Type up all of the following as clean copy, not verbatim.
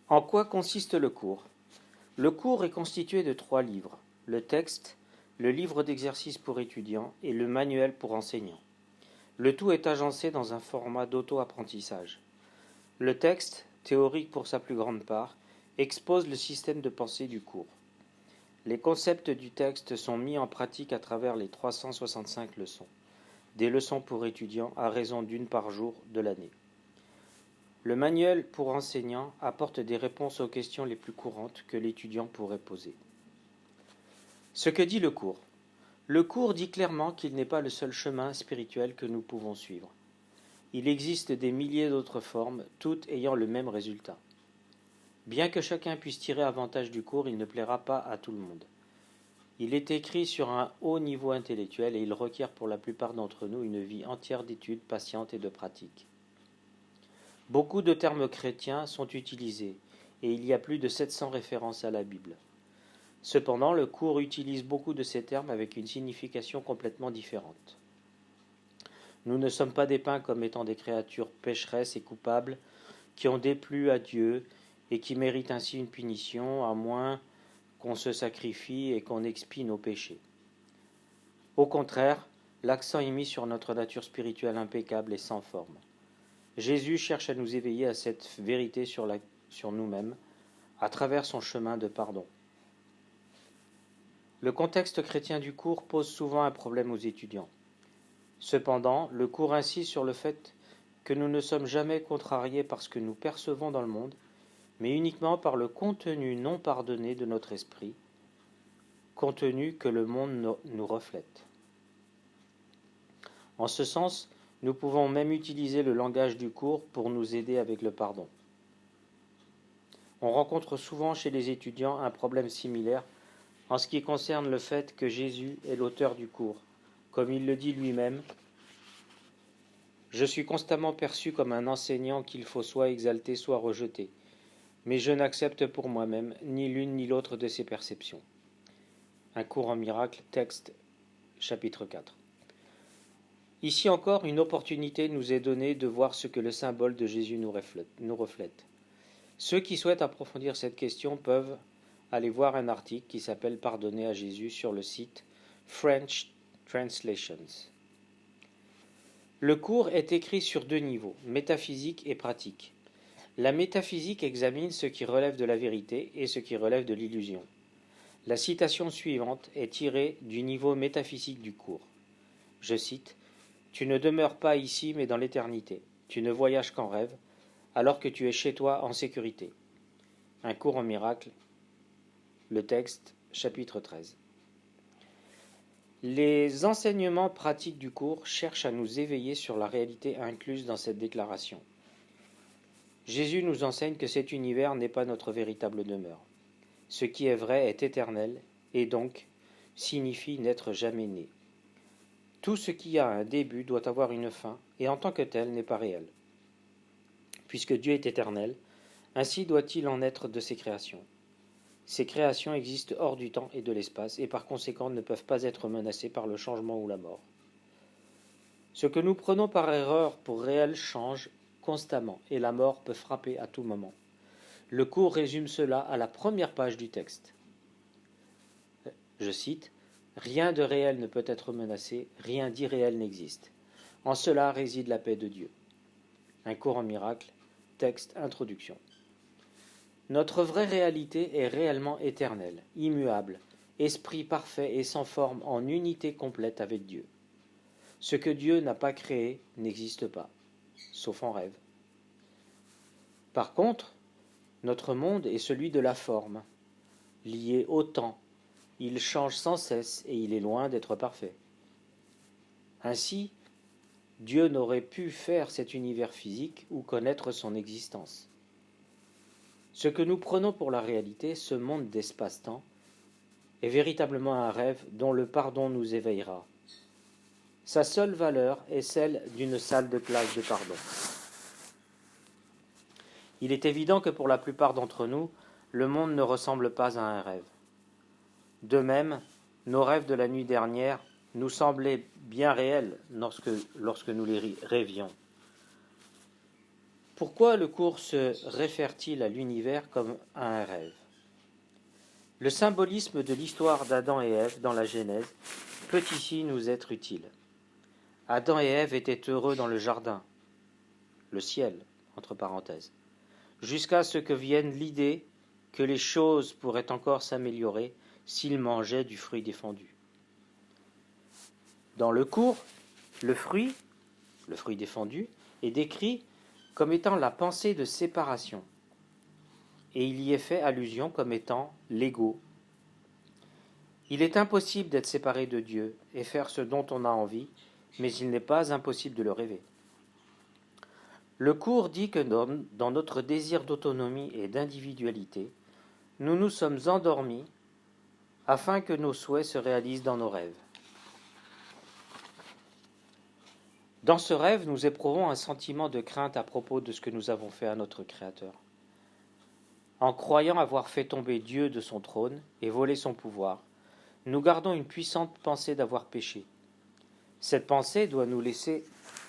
En quoi consiste le cours? Le cours est constitué de 3 livres, le texte, le livre d'exercice pour étudiants et le manuel pour enseignants. Le tout est agencé dans un format d'auto-apprentissage. Le texte, théorique pour sa plus grande part, expose le système de pensée du cours. Les concepts du texte sont mis en pratique à travers les 365 leçons, des leçons pour étudiants à raison d'une par jour de l'année. Le manuel pour enseignants apporte des réponses aux questions les plus courantes que l'étudiant pourrait poser. Ce que dit le cours. Le cours dit clairement qu'il n'est pas le seul chemin spirituel que nous pouvons suivre. Il existe des milliers d'autres formes, toutes ayant le même résultat. Bien que chacun puisse tirer avantage du cours, il ne plaira pas à tout le monde. Il est écrit sur un haut niveau intellectuel et il requiert pour la plupart d'entre nous une vie entière d'études patientes et de pratiques. Beaucoup de termes chrétiens sont utilisés et il y a plus de 700 références à la Bible. Cependant, le cours utilise beaucoup de ces termes avec une signification complètement différente. Nous ne sommes pas dépeints comme étant des créatures pécheresses et coupables qui ont déplu à Dieu et qui méritent ainsi une punition, à moins qu'on se sacrifie et qu'on expie nos péchés. Au contraire, l'accent est mis sur notre nature spirituelle impeccable et sans forme. Jésus cherche à nous éveiller à cette vérité sur nous-mêmes à travers son chemin de pardon. Le contexte chrétien du cours pose souvent un problème aux étudiants. Cependant, le cours insiste sur le fait que nous ne sommes jamais contrariés par ce que nous percevons dans le monde, mais uniquement par le contenu non pardonné de notre esprit, contenu que le monde nous reflète. En ce sens, nous pouvons même utiliser le langage du cours pour nous aider avec le pardon. On rencontre souvent chez les étudiants un problème similaire en ce qui concerne le fait que Jésus est l'auteur du cours. Comme il le dit lui-même, « Je suis constamment perçu comme un enseignant qu'il faut soit exalter, soit rejeter, mais je n'accepte pour moi-même ni l'une ni l'autre de ces perceptions. » Un cours en miracle, texte, chapitre 4. Ici encore, une opportunité nous est donnée de voir ce que le symbole de Jésus nous reflète. Ceux qui souhaitent approfondir cette question peuvent aller voir un article qui s'appelle « Pardonner à Jésus » sur le site French Translations. Le cours est écrit sur 2 niveaux, métaphysique et pratique. La métaphysique examine ce qui relève de la vérité et ce qui relève de l'illusion. La citation suivante est tirée du niveau métaphysique du cours. Je cite « Tu ne demeures pas ici mais dans l'éternité. Tu ne voyages qu'en rêve, alors que tu es chez toi en sécurité. » Un cours en miracle, le texte, chapitre 13. Les enseignements pratiques du cours cherchent à nous éveiller sur la réalité incluse dans cette déclaration. Jésus nous enseigne que cet univers n'est pas notre véritable demeure. Ce qui est vrai est éternel et donc signifie n'être jamais né. Tout ce qui a un début doit avoir une fin et en tant que tel n'est pas réel. Puisque Dieu est éternel, ainsi doit-il en être de ses créations. Ces créations existent hors du temps et de l'espace et par conséquent ne peuvent pas être menacées par le changement ou la mort. Ce que nous prenons par erreur pour réel change constamment et la mort peut frapper à tout moment. Le cours résume cela à la première page du texte. Je cite « Rien de réel ne peut être menacé, rien d'irréel n'existe. En cela réside la paix de Dieu. » Un cours en miracle, texte, introduction. Notre vraie réalité est réellement éternelle, immuable, esprit parfait et sans forme en unité complète avec Dieu. Ce que Dieu n'a pas créé n'existe pas, sauf en rêve. Par contre, notre monde est celui de la forme, lié au temps. Il change sans cesse et il est loin d'être parfait. Ainsi, Dieu n'aurait pu faire cet univers physique ou connaître son existence. Ce que nous prenons pour la réalité, ce monde d'espace-temps, est véritablement un rêve dont le pardon nous éveillera. Sa seule valeur est celle d'une salle de classe de pardon. Il est évident que pour la plupart d'entre nous, le monde ne ressemble pas à un rêve. De même, nos rêves de la nuit dernière nous semblaient bien réels lorsque nous les rêvions. Pourquoi le cours se réfère-t-il à l'univers comme à un rêve? Le symbolisme de l'histoire d'Adam et Ève dans la Genèse peut ici nous être utile. Adam et Ève étaient heureux dans le jardin, le ciel, entre parenthèses, jusqu'à ce que vienne l'idée que les choses pourraient encore s'améliorer s'ils mangeaient du fruit défendu. Dans le cours, le fruit défendu, est décrit comme étant la pensée de séparation, et il y est fait allusion comme étant l'ego. Il est impossible d'être séparé de Dieu et faire ce dont on a envie, mais il n'est pas impossible de le rêver. Le cours dit que dans notre désir d'autonomie et d'individualité, nous nous sommes endormis afin que nos souhaits se réalisent dans nos rêves. Dans ce rêve, nous éprouvons un sentiment de crainte à propos de ce que nous avons fait à notre Créateur. En croyant avoir fait tomber Dieu de son trône et voler son pouvoir, nous gardons une puissante pensée d'avoir péché. Cette pensée doit nous laisser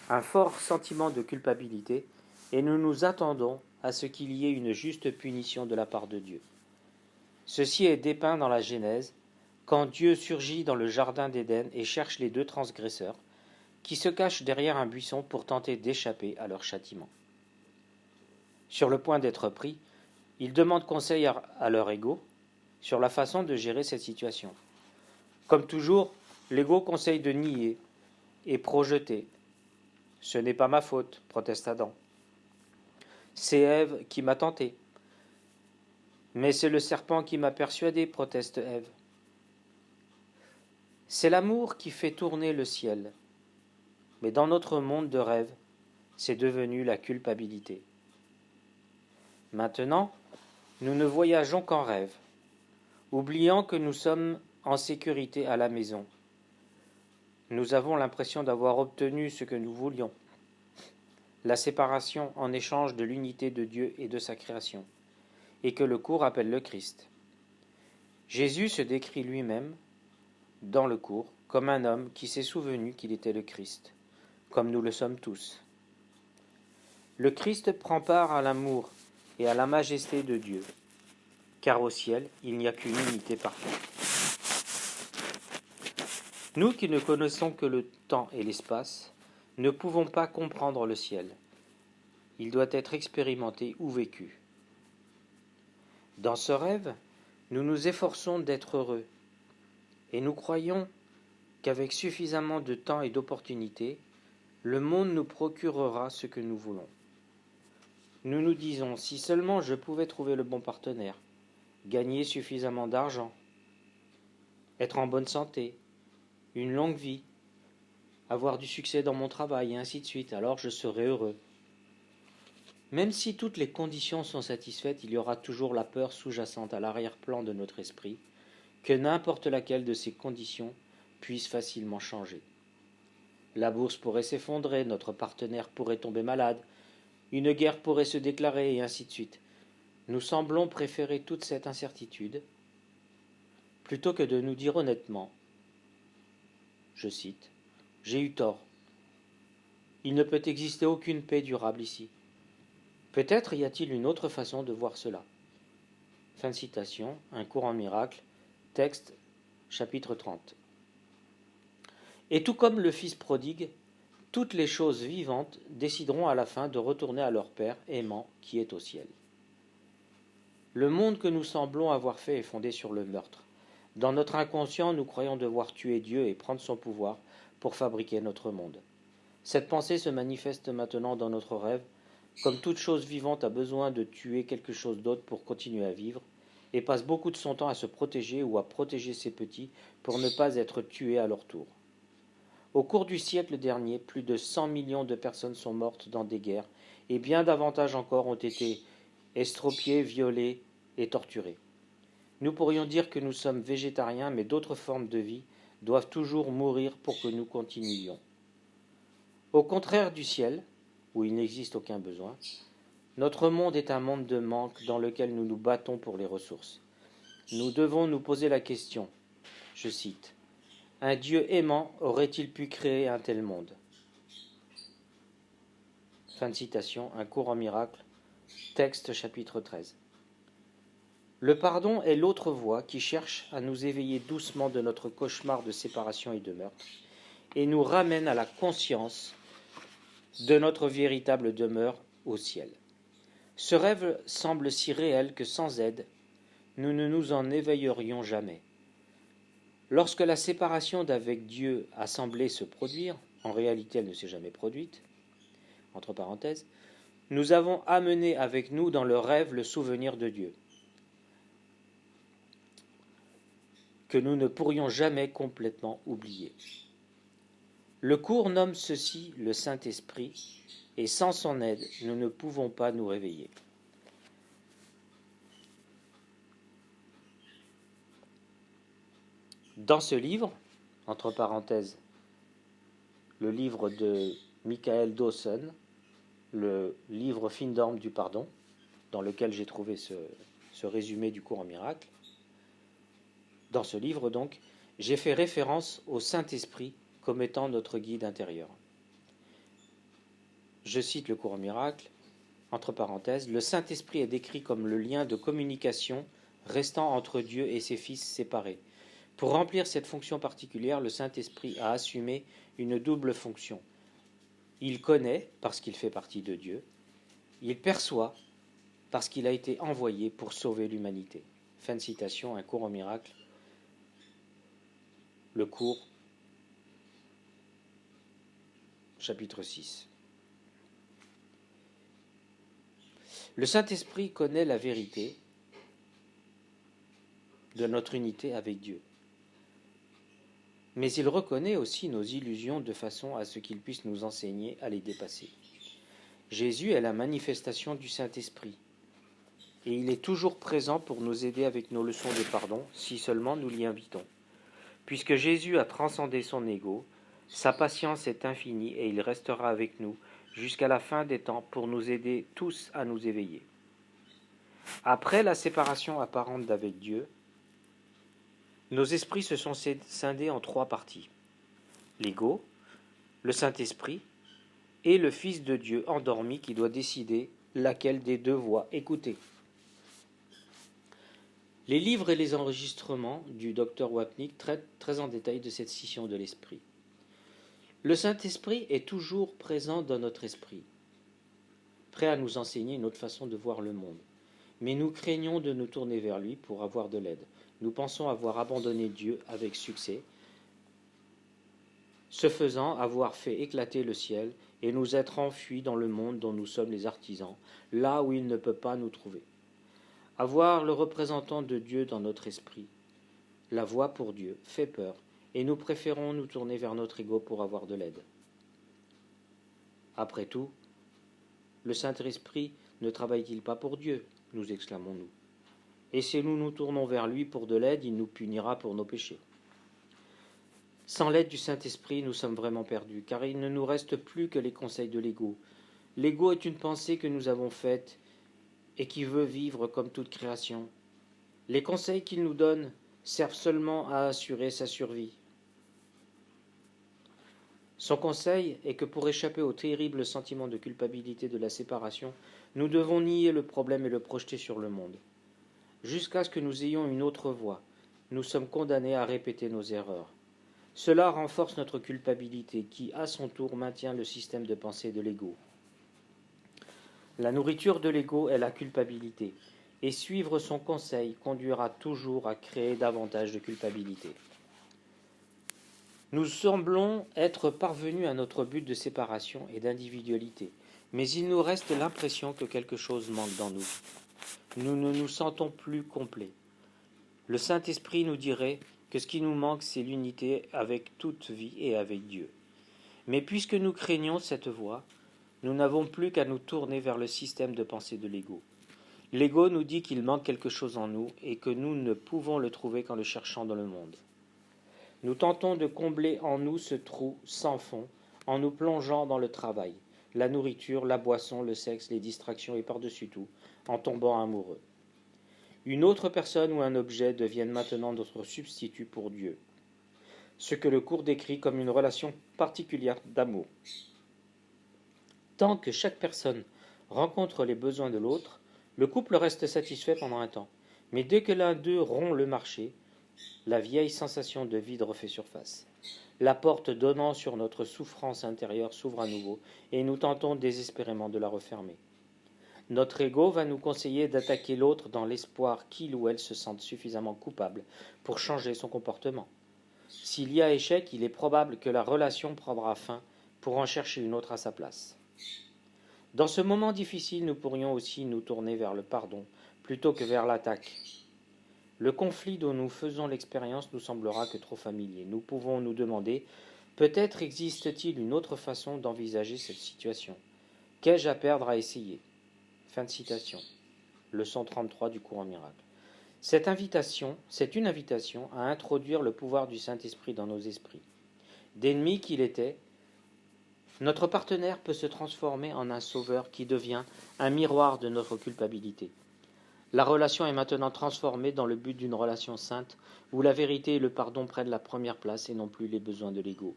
un fort sentiment de culpabilité et nous nous attendons à ce qu'il y ait une juste punition de la part de Dieu. Ceci est dépeint dans la Genèse, quand Dieu surgit dans le jardin d'Éden et cherche les deux transgresseurs, qui se cachent derrière un buisson pour tenter d'échapper à leur châtiment. Sur le point d'être pris, ils demandent conseil à leur ego sur la façon de gérer cette situation. Comme toujours, l'ego conseille de nier et projeter. « Ce n'est pas ma faute », proteste Adam. « C'est Ève qui m'a tenté. »« Mais c'est le serpent qui m'a persuadé », proteste Ève. « C'est l'amour qui fait tourner le ciel. » Mais dans notre monde de rêve, c'est devenu la culpabilité. Maintenant, nous ne voyageons qu'en rêve, oubliant que nous sommes en sécurité à la maison. Nous avons l'impression d'avoir obtenu ce que nous voulions, la séparation en échange de l'unité de Dieu et de sa création, et que le cours appelle le Christ. Jésus se décrit lui-même, dans le cours, comme un homme qui s'est souvenu qu'il était le Christ, comme nous le sommes tous. Le Christ prend part à l'amour et à la majesté de Dieu, car au ciel, il n'y a qu'une unité parfaite. Nous qui ne connaissons que le temps et l'espace, ne pouvons pas comprendre le ciel. Il doit être expérimenté ou vécu. Dans ce rêve, nous nous efforçons d'être heureux, et nous croyons qu'avec suffisamment de temps et d'opportunités, le monde nous procurera ce que nous voulons. Nous nous disons, si seulement je pouvais trouver le bon partenaire, gagner suffisamment d'argent, être en bonne santé, une longue vie, avoir du succès dans mon travail et ainsi de suite, alors je serai heureux. Même si toutes les conditions sont satisfaites, il y aura toujours la peur sous-jacente à l'arrière-plan de notre esprit, que n'importe laquelle de ces conditions puisse facilement changer. La bourse pourrait s'effondrer, notre partenaire pourrait tomber malade, une guerre pourrait se déclarer et ainsi de suite. Nous semblons préférer toute cette incertitude plutôt que de nous dire honnêtement, je cite, « J'ai eu tort. Il ne peut exister aucune paix durable ici. Peut-être y a-t-il une autre façon de voir cela. » Fin de citation, Un cours en miracle, texte, chapitre 30. Et tout comme le Fils prodigue, toutes les choses vivantes décideront à la fin de retourner à leur Père aimant qui est au ciel. Le monde que nous semblons avoir fait est fondé sur le meurtre. Dans notre inconscient, nous croyons devoir tuer Dieu et prendre son pouvoir pour fabriquer notre monde. Cette pensée se manifeste maintenant dans notre rêve, comme toute chose vivante a besoin de tuer quelque chose d'autre pour continuer à vivre, et passe beaucoup de son temps à se protéger ou à protéger ses petits pour ne pas être tués à leur tour. Au cours du siècle dernier, plus de 100 millions de personnes sont mortes dans des guerres, et bien davantage encore ont été estropiées, violées et torturées. Nous pourrions dire que nous sommes végétariens, mais d'autres formes de vie doivent toujours mourir pour que nous continuions. Au contraire du ciel, où il n'existe aucun besoin, notre monde est un monde de manque dans lequel nous nous battons pour les ressources. Nous devons nous poser la question, je cite, « Un Dieu aimant aurait-il pu créer un tel monde ?» Fin de citation, un cours en miracle, texte chapitre 13. Le pardon est l'autre voie qui cherche à nous éveiller doucement de notre cauchemar de séparation et de meurtre et nous ramène à la conscience de notre véritable demeure au ciel. Ce rêve semble si réel que sans aide, nous ne nous en éveillerions jamais. Lorsque la séparation d'avec Dieu a semblé se produire, en réalité elle ne s'est jamais produite, entre parenthèses, nous avons amené avec nous dans le rêve le souvenir de Dieu, que nous ne pourrions jamais complètement oublier. Le cours nomme ceci le Saint-Esprit, et sans son aide, nous ne pouvons pas nous réveiller. Dans ce livre, entre parenthèses, le livre de Michael Dawson, le livre Fine d'orme du pardon, dans lequel j'ai trouvé ce résumé du cours en miracle, dans ce livre donc, j'ai fait référence au Saint-Esprit comme étant notre guide intérieur. Je cite le cours en miracle, entre parenthèses, le Saint-Esprit est décrit comme le lien de communication restant entre Dieu et ses fils séparés. Pour remplir cette fonction particulière, le Saint-Esprit a assumé une double fonction. Il connaît parce qu'il fait partie de Dieu, il perçoit parce qu'il a été envoyé pour sauver l'humanité. Fin de citation, un cours en miracle, le cours, chapitre 6. Le Saint-Esprit connaît la vérité de notre unité avec Dieu. Mais il reconnaît aussi nos illusions de façon à ce qu'il puisse nous enseigner à les dépasser. Jésus est la manifestation du Saint-Esprit, et il est toujours présent pour nous aider avec nos leçons de pardon, si seulement nous l'y invitons. Puisque Jésus a transcendé son ego, sa patience est infinie et il restera avec nous jusqu'à la fin des temps pour nous aider tous à nous éveiller. Après la séparation apparente d'avec Dieu, nos esprits se sont scindés en trois parties. L'ego, le Saint-Esprit et le Fils de Dieu endormi qui doit décider laquelle des deux voies écouter. Les livres et les enregistrements du Dr Wapnick traitent très en détail de cette scission de l'esprit. Le Saint-Esprit est toujours présent dans notre esprit, prêt à nous enseigner une autre façon de voir le monde. Mais nous craignons de nous tourner vers lui pour avoir de l'aide. Nous pensons avoir abandonné Dieu avec succès, ce faisant avoir fait éclater le ciel et nous être enfuis dans le monde dont nous sommes les artisans, là où il ne peut pas nous trouver. Avoir le représentant de Dieu dans notre esprit, la voix pour Dieu, fait peur, et nous préférons nous tourner vers notre ego pour avoir de l'aide. Après tout, le Saint-Esprit ne travaille-t-il pas pour Dieu, nous exclamons-nous. Et si nous nous tournons vers lui pour de l'aide, il nous punira pour nos péchés. Sans l'aide du Saint-Esprit, nous sommes vraiment perdus, car il ne nous reste plus que les conseils de l'ego. L'ego est une pensée que nous avons faite et qui veut vivre comme toute création. Les conseils qu'il nous donne servent seulement à assurer sa survie. Son conseil est que pour échapper au terrible sentiment de culpabilité de la séparation, nous devons nier le problème et le projeter sur le monde. Jusqu'à ce que nous ayons une autre voie, nous sommes condamnés à répéter nos erreurs. Cela renforce notre culpabilité qui, à son tour, maintient le système de pensée de l'ego. La nourriture de l'ego est la culpabilité, et suivre son conseil conduira toujours à créer davantage de culpabilité. Nous semblons être parvenus à notre but de séparation et d'individualité, mais il nous reste l'impression que quelque chose manque dans nous. Nous ne nous sentons plus complets. Le Saint-Esprit nous dirait que ce qui nous manque, c'est l'unité avec toute vie et avec Dieu. Mais puisque nous craignons cette voie, nous n'avons plus qu'à nous tourner vers le système de pensée de l'ego. L'ego nous dit qu'il manque quelque chose en nous et que nous ne pouvons le trouver qu'en le cherchant dans le monde. Nous tentons de combler en nous ce trou sans fond en nous plongeant dans le travail, la nourriture, la boisson, le sexe, les distractions et par-dessus tout, en tombant amoureux. Une autre personne ou un objet deviennent maintenant notre substitut pour Dieu, ce que le cours décrit comme une relation particulière d'amour. Tant que chaque personne rencontre les besoins de l'autre, le couple reste satisfait pendant un temps. Mais dès que l'un d'eux rompt le marché, la vieille sensation de vide refait surface. La porte donnant sur notre souffrance intérieure s'ouvre à nouveau, et nous tentons désespérément de la refermer. Notre ego va nous conseiller d'attaquer l'autre dans l'espoir qu'il ou elle se sente suffisamment coupable pour changer son comportement. S'il y a échec, il est probable que la relation prendra fin pour en chercher une autre à sa place. Dans ce moment difficile, nous pourrions aussi nous tourner vers le pardon plutôt que vers l'attaque. Le conflit dont nous faisons l'expérience nous semblera que trop familier. Nous pouvons nous demander, peut-être existe-t-il une autre façon d'envisager cette situation. Qu'ai-je à perdre à essayer ? Fin de citation. Leçon 33 du cours en miracle. C'est une invitation à introduire le pouvoir du Saint-Esprit dans nos esprits. D'ennemi qu'il était, notre partenaire peut se transformer en un sauveur qui devient un miroir de notre culpabilité. La relation est maintenant transformée dans le but d'une relation sainte, où la vérité et le pardon prennent la première place et non plus les besoins de l'ego.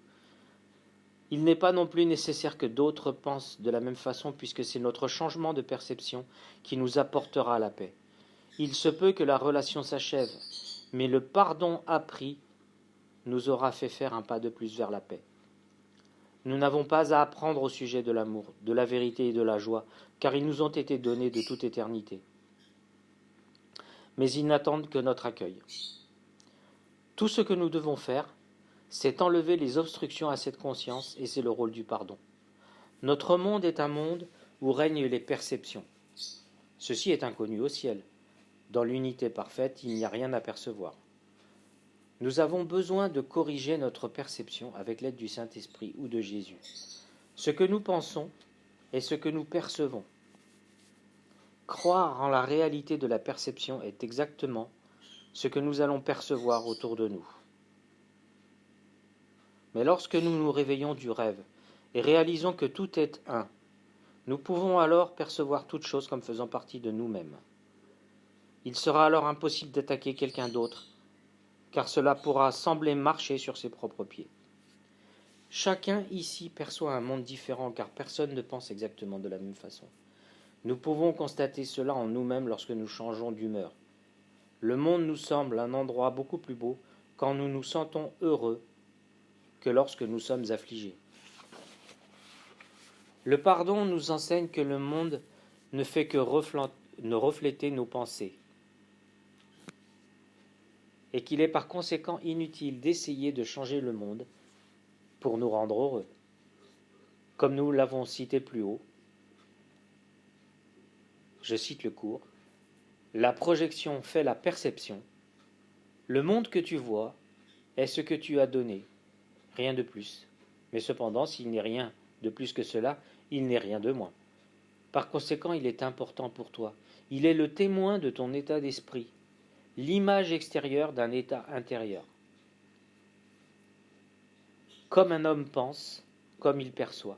Il n'est pas non plus nécessaire que d'autres pensent de la même façon, puisque c'est notre changement de perception qui nous apportera la paix. Il se peut que la relation s'achève, mais le pardon appris nous aura fait faire un pas de plus vers la paix. Nous n'avons pas à apprendre au sujet de l'amour, de la vérité et de la joie, car ils nous ont été donnés de toute éternité. Mais ils n'attendent que notre accueil. Tout ce que nous devons faire, c'est enlever les obstructions à cette conscience, et c'est le rôle du pardon. Notre monde est un monde où règnent les perceptions. Ceci est inconnu au ciel. Dans l'unité parfaite, il n'y a rien à percevoir. Nous avons besoin de corriger notre perception avec l'aide du Saint-Esprit ou de Jésus. Ce que nous pensons est ce que nous percevons. Croire en la réalité de la perception est exactement ce que nous allons percevoir autour de nous. Mais lorsque nous nous réveillons du rêve et réalisons que tout est un, nous pouvons alors percevoir toute chose comme faisant partie de nous-mêmes. Il sera alors impossible d'attaquer quelqu'un d'autre, car cela pourra sembler marcher sur ses propres pieds. Chacun ici perçoit un monde différent, car personne ne pense exactement de la même façon. Nous pouvons constater cela en nous-mêmes lorsque nous changeons d'humeur. Le monde nous semble un endroit beaucoup plus beau quand nous nous sentons heureux que lorsque nous sommes affligés. Le pardon nous enseigne que le monde ne fait que refléter nos pensées et qu'il est par conséquent inutile d'essayer de changer le monde pour nous rendre heureux. Comme nous l'avons cité plus haut, je cite le cours, « La projection fait la perception. Le monde que tu vois est ce que tu as donné, rien de plus. Mais cependant, s'il n'est rien de plus que cela, il n'est rien de moins. Par conséquent, il est important pour toi. Il est le témoin de ton état d'esprit, l'image extérieure d'un état intérieur. Comme un homme pense, comme il perçoit.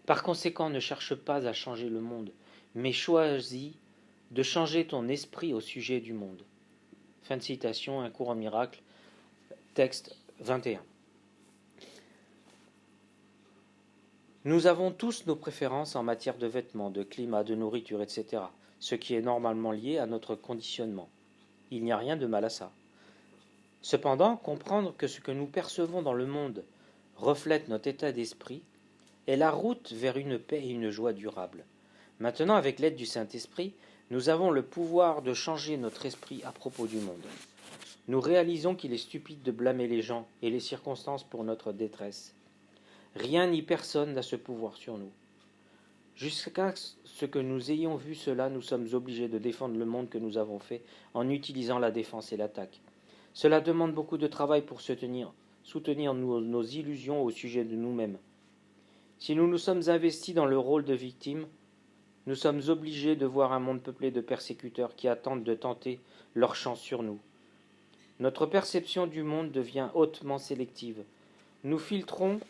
Par conséquent, ne cherche pas à changer le monde, mais choisis de changer ton esprit au sujet du monde. » Fin de citation, un cours en miracle, texte 21. Nous avons tous nos préférences en matière de vêtements, de climat, de nourriture, etc., ce qui est normalement lié à notre conditionnement. Il n'y a rien de mal à ça. Cependant, comprendre que ce que nous percevons dans le monde reflète notre état d'esprit est la route vers une paix et une joie durables. Maintenant, avec l'aide du Saint-Esprit, nous avons le pouvoir de changer notre esprit à propos du monde. Nous réalisons qu'il est stupide de blâmer les gens et les circonstances pour notre détresse. Rien ni personne n'a ce pouvoir sur nous. Jusqu'à ce que nous ayons vu cela, nous sommes obligés de défendre le monde que nous avons fait en utilisant la défense et l'attaque. Cela demande beaucoup de travail pour soutenir nos illusions au sujet de nous-mêmes. Si nous nous sommes investis dans le rôle de victime, nous sommes obligés de voir un monde peuplé de persécuteurs qui attendent de tenter leur chance sur nous. Notre perception du monde devient hautement sélective. Nous filtrons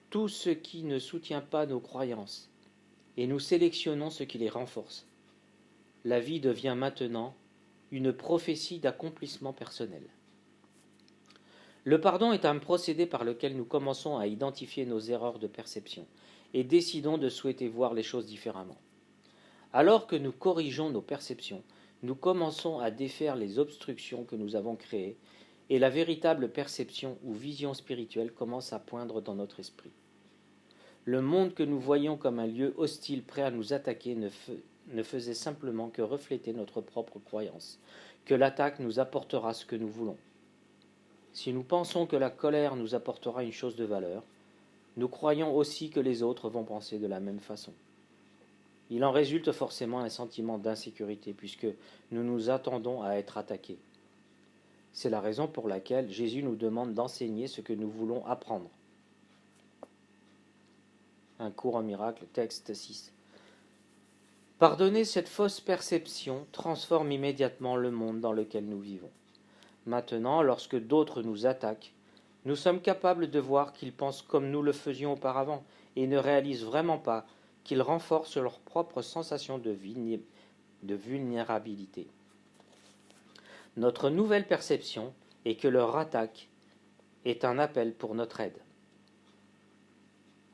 tout ce qui ne soutient pas nos croyances et nous sélectionnons ce qui les renforce. La vie devient maintenant une prophétie d'accomplissement personnel. Le pardon est un procédé par lequel nous commençons à identifier nos erreurs de perception et décidons de souhaiter voir les choses différemment. Alors que nous corrigeons nos perceptions, nous commençons à défaire les obstructions que nous avons créées et la véritable perception ou vision spirituelle commence à poindre dans notre esprit. Le monde que nous voyions comme un lieu hostile prêt à nous attaquer ne faisait simplement que refléter notre propre croyance, que l'attaque nous apportera ce que nous voulons. Si nous pensons que la colère nous apportera une chose de valeur, nous croyons aussi que les autres vont penser de la même façon. Il en résulte forcément un sentiment d'insécurité puisque nous nous attendons à être attaqués. C'est la raison pour laquelle Jésus nous demande d'enseigner ce que nous voulons apprendre. Un cours en miracle, texte 6. Pardonner cette fausse perception transforme immédiatement le monde dans lequel nous vivons. Maintenant, lorsque d'autres nous attaquent, nous sommes capables de voir qu'ils pensent comme nous le faisions auparavant et ne réalisent vraiment pas qu'ils renforcent leur propre sensation de vulnérabilité. Notre nouvelle perception est que leur attaque est un appel pour notre aide.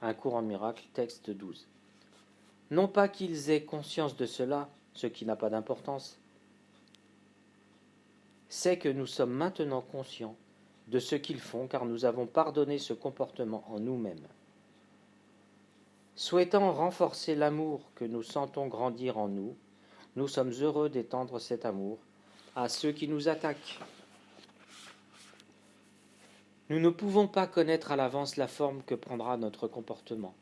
Un cours en miracle, texte 12. Non pas qu'ils aient conscience de cela, ce qui n'a pas d'importance, c'est que nous sommes maintenant conscients de ce qu'ils font car nous avons pardonné ce comportement en nous-mêmes. Souhaitant renforcer l'amour que nous sentons grandir en nous, nous sommes heureux d'étendre cet amour à ceux qui nous attaquent. Nous ne pouvons pas connaître à l'avance la forme que prendra notre comportement,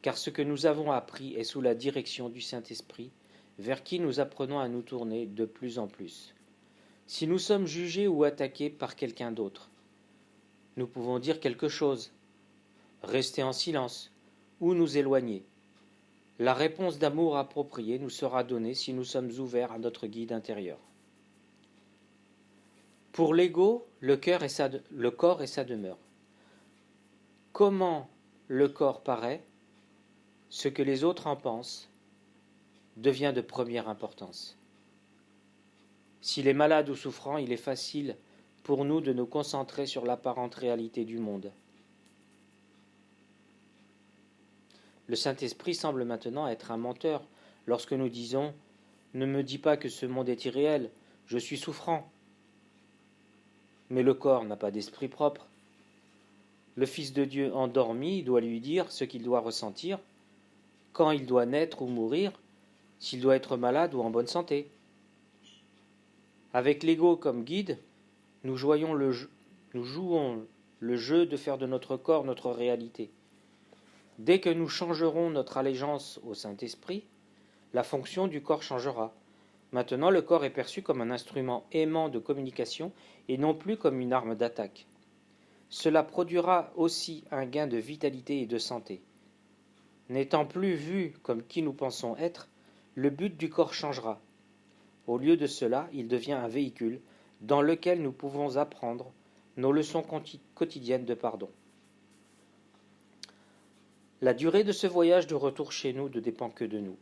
car ce que nous avons appris est sous la direction du Saint-Esprit, vers qui nous apprenons à nous tourner de plus en plus. Si nous sommes jugés ou attaqués par quelqu'un d'autre, nous pouvons dire quelque chose, rester en silence ou nous éloigner. La réponse d'amour appropriée nous sera donnée si nous sommes ouverts à notre guide intérieur. Pour l'ego, le corps est sa demeure. Comment le corps paraît, ce que les autres en pensent, devient de première importance. S'il est malade ou souffrant, il est facile pour nous de nous concentrer sur l'apparente réalité du monde. Le Saint-Esprit semble maintenant être un menteur lorsque nous disons « Ne me dis pas que ce monde est irréel, je suis souffrant ». Mais le corps n'a pas d'esprit propre. Le Fils de Dieu endormi doit lui dire ce qu'il doit ressentir, quand il doit naître ou mourir, s'il doit être malade ou en bonne santé. Avec l'ego comme guide, nous jouons le jeu de faire de notre corps notre réalité. Dès que nous changerons notre allégeance au Saint-Esprit, la fonction du corps changera. Maintenant, le corps est perçu comme un instrument aimant de communication et non plus comme une arme d'attaque. Cela produira aussi un gain de vitalité et de santé. N'étant plus vu comme qui nous pensons être, le but du corps changera. Au lieu de cela, il devient un véhicule dans lequel nous pouvons apprendre nos leçons quotidiennes de pardon. La durée de ce voyage de retour chez nous ne dépend que de nous.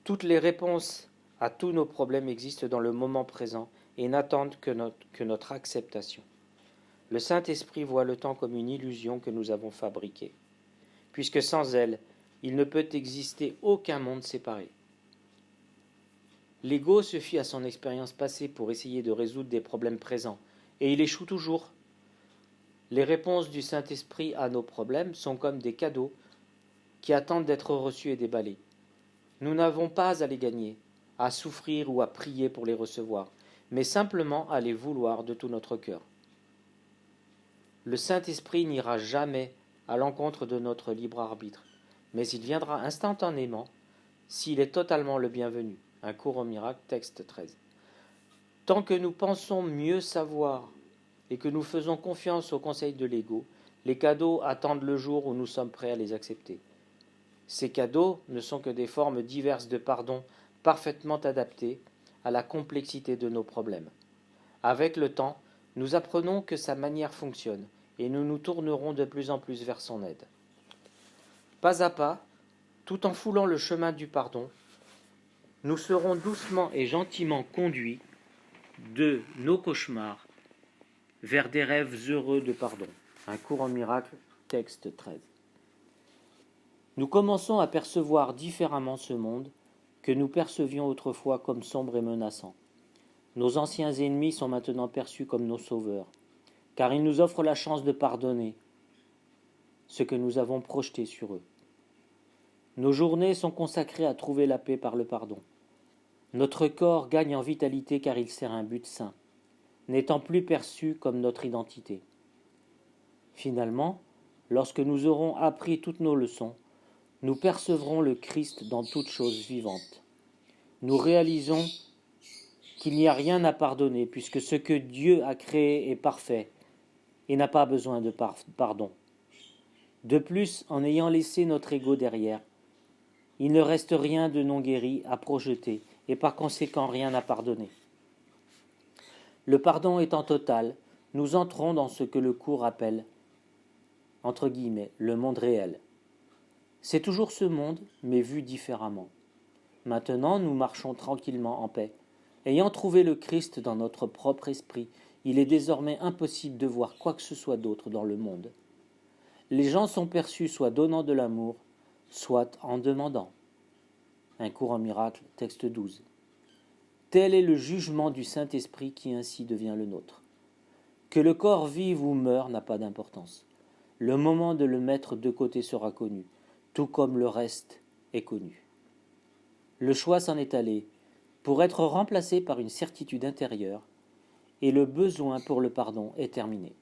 Toutes les réponses à tous nos problèmes existent dans le moment présent et n'attendent que notre acceptation. Le Saint-Esprit voit le temps comme une illusion que nous avons fabriquée, puisque sans elle, il ne peut exister aucun monde séparé. L'ego se fie à son expérience passée pour essayer de résoudre des problèmes présents, et il échoue toujours. Les réponses du Saint-Esprit à nos problèmes sont comme des cadeaux qui attendent d'être reçus et déballés. Nous n'avons pas à les gagner, à souffrir ou à prier pour les recevoir, mais simplement à les vouloir de tout notre cœur. Le Saint-Esprit n'ira jamais à l'encontre de notre libre arbitre, mais il viendra instantanément s'il est totalement le bienvenu. Un cours au miracle, texte 13. Tant que nous pensons mieux savoir et que nous faisons confiance aux conseils de l'ego, les cadeaux attendent le jour où nous sommes prêts à les accepter. Ces cadeaux ne sont que des formes diverses de pardon parfaitement adaptées à la complexité de nos problèmes. Avec le temps, nous apprenons que sa manière fonctionne et nous nous tournerons de plus en plus vers son aide. Pas à pas, tout en foulant le chemin du pardon, nous serons doucement et gentiment conduits de nos cauchemars vers des rêves heureux de pardon. Un cours en miracle, texte 13. Nous commençons à percevoir différemment ce monde que nous percevions autrefois comme sombre et menaçant. Nos anciens ennemis sont maintenant perçus comme nos sauveurs, car ils nous offrent la chance de pardonner ce que nous avons projeté sur eux. Nos journées sont consacrées à trouver la paix par le pardon. Notre corps gagne en vitalité car il sert un but saint, n'étant plus perçu comme notre identité. Finalement, lorsque nous aurons appris toutes nos leçons, nous percevrons le Christ dans toute chose vivante. Nous réalisons qu'il n'y a rien à pardonner puisque ce que Dieu a créé est parfait et n'a pas besoin de pardon. De plus, en ayant laissé notre ego derrière, il ne reste rien de non guéri à projeter et par conséquent rien à pardonner. Le pardon étant total, nous entrons dans ce que le cours appelle, entre guillemets, le monde réel. C'est toujours ce monde, mais vu différemment. Maintenant, nous marchons tranquillement en paix. Ayant trouvé le Christ dans notre propre esprit, il est désormais impossible de voir quoi que ce soit d'autre dans le monde. Les gens sont perçus soit donnant de l'amour, soit en demandant. Un cours en miracle, texte 12. Tel est le jugement du Saint-Esprit qui ainsi devient le nôtre. Que le corps vive ou meure n'a pas d'importance. Le moment de le mettre de côté sera connu, tout comme le reste est connu. Le choix s'en est allé, pour être remplacé par une certitude intérieure, et le besoin pour le pardon est terminé.